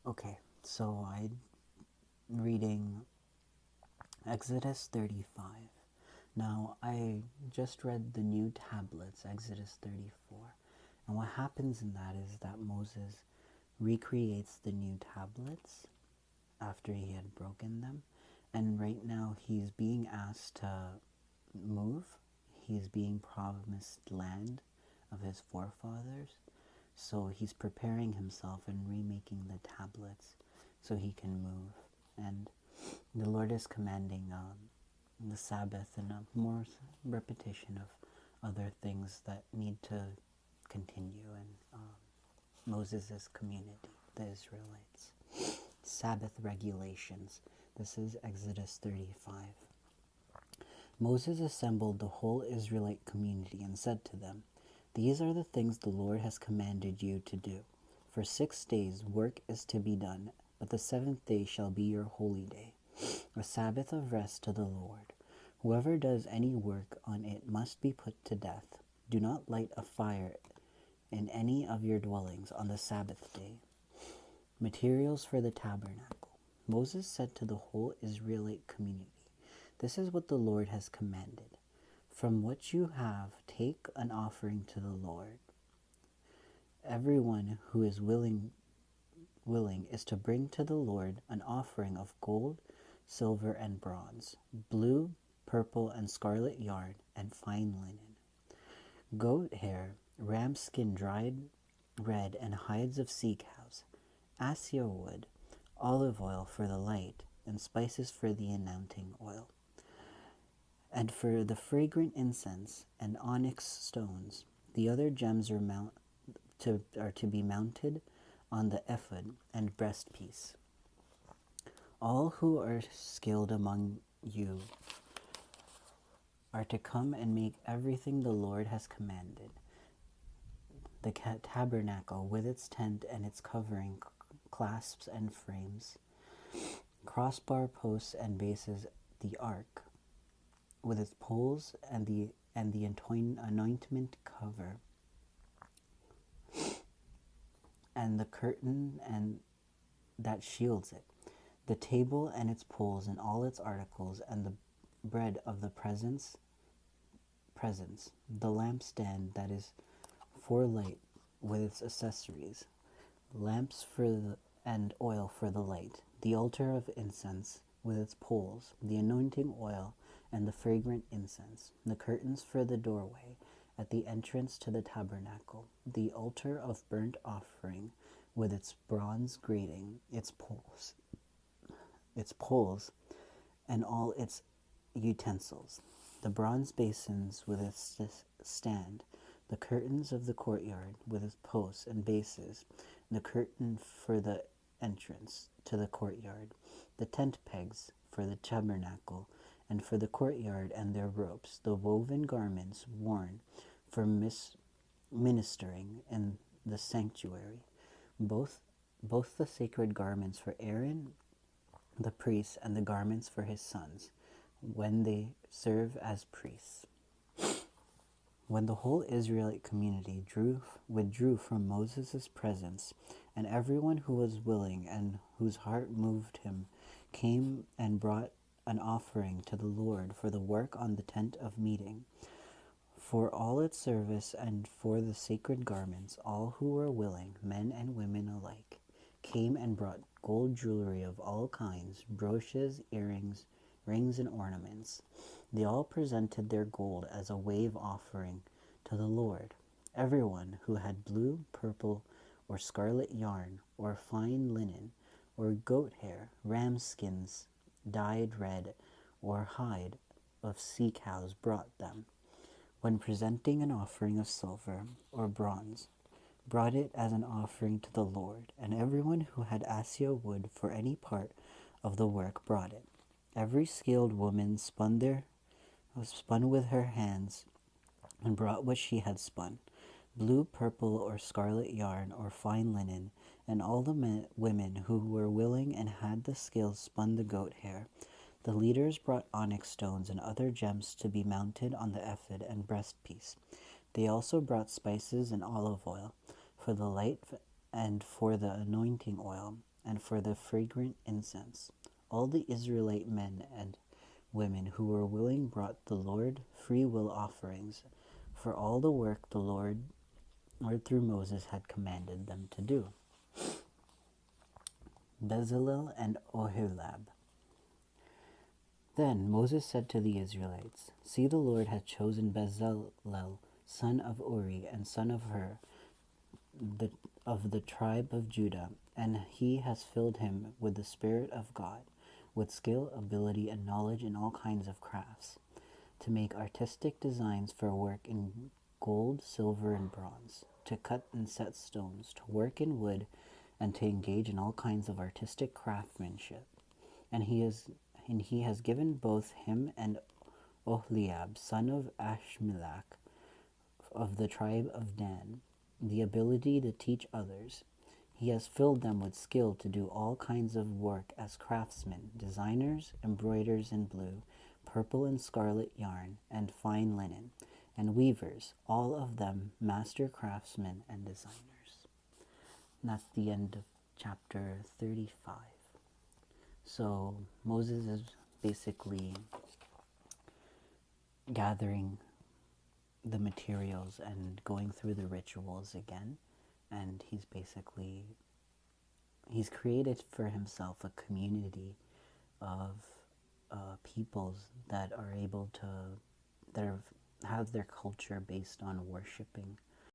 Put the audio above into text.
Okay, so I'm reading Exodus 35. Now, I just read the new tablets, Exodus 34. And what happens in that is that Moses recreates the new tablets after he had broken them. And right now he's being asked to move. He's being promised land of his forefathers. So he's preparing himself and remaking the tablets so he can move. And the Lord is commanding the Sabbath and a more repetition of other things that need to continue in Moses' community, the Israelites. Sabbath regulations. This is Exodus 35. Moses assembled the whole Israelite community and said to them, "These are the things the Lord has commanded you to do. For 6 days work is to be done, but the seventh day shall be your holy day, a Sabbath of rest to the Lord. Whoever does any work on it must be put to death. Do not light a fire in any of your dwellings on the Sabbath day." Materials for the tabernacle. Moses said to the whole Israelite community, "This is what the Lord has commanded. From what you have, take an offering to the Lord. Everyone who is willing is to bring to the Lord an offering of gold, silver, and bronze, blue, purple, and scarlet yarn, and fine linen, goat hair, ram skin dried red, and hides of sea cows, acacia wood, olive oil for the light, and spices for the anointing oil. And for the fragrant incense and onyx stones, the other gems are to be mounted on the ephod and breastpiece. All who are skilled among you are to come and make everything the Lord has commanded: the tabernacle with its tent and its covering, clasps and frames, crossbar posts and bases, the ark with its poles and the anointment cover, and the curtain and that shields it, the table and its poles and all its articles, and the bread of the presence, the lampstand that is for light with its accessories, lamps and oil for the light, the altar of incense with its poles, the anointing oil and the fragrant incense, the curtains for the doorway at the entrance to the tabernacle, the altar of burnt offering with its bronze grating, its poles, and all its utensils, the bronze basins with its stand, the curtains of the courtyard with its posts and bases, the curtain for the entrance to the courtyard, the tent pegs for the tabernacle and for the courtyard and their ropes, the woven garments worn for ministering in the sanctuary, both the sacred garments for Aaron the priest and the garments for his sons when they serve as priests. When the whole Israelite community withdrew from Moses' presence, and everyone who was willing and whose heart moved him came and brought an offering to the Lord for the work on the tent of meeting, for all its service, and for the sacred garments, all who were willing, men and women alike, came and brought gold jewelry of all kinds, brooches, earrings, rings, and ornaments. They all presented their gold as a wave offering to the Lord. Everyone who had blue, purple, or scarlet yarn, or fine linen, or goat hair, ram skins dyed red, or hide of sea cows brought them. When presenting an offering of silver or bronze, brought it as an offering to the Lord, and everyone who had acacia wood for any part of the work brought it. Every skilled woman spun with her hands and brought what she had spun, blue, purple, or scarlet yarn, or fine linen, and all the women who were willing and had the skill spun the goat hair. The leaders brought onyx stones and other gems to be mounted on the ephod and breastpiece. They also brought spices and olive oil for the light and for the anointing oil, and for the fragrant incense. All the Israelite men and women who were willing brought the Lord free will offerings for all the work the Lord through Moses had commanded them to do. Bezalel and Oholiab. Then Moses said to the Israelites, See, the Lord has chosen Bezalel, son of Uri, and son of Hur, of the tribe of Judah, and he has filled him with the Spirit of God, with skill, ability, and knowledge in all kinds of crafts, to make artistic designs for work in gold, silver, and bronze, to cut and set stones, to work in wood, and to engage in all kinds of artistic craftsmanship. And he has given both him and Oholiab, son of Ashmelech, of the tribe of Dan, the ability to teach others. He has filled them with skill to do all kinds of work as craftsmen, designers, embroiders in blue, purple and scarlet yarn, and fine linen, and weavers, all of them master craftsmen and designers. And that's the end of chapter 35. So Moses is basically gathering the materials and going through the rituals again, and he's created for himself a community of peoples that are able to have their culture based on worshiping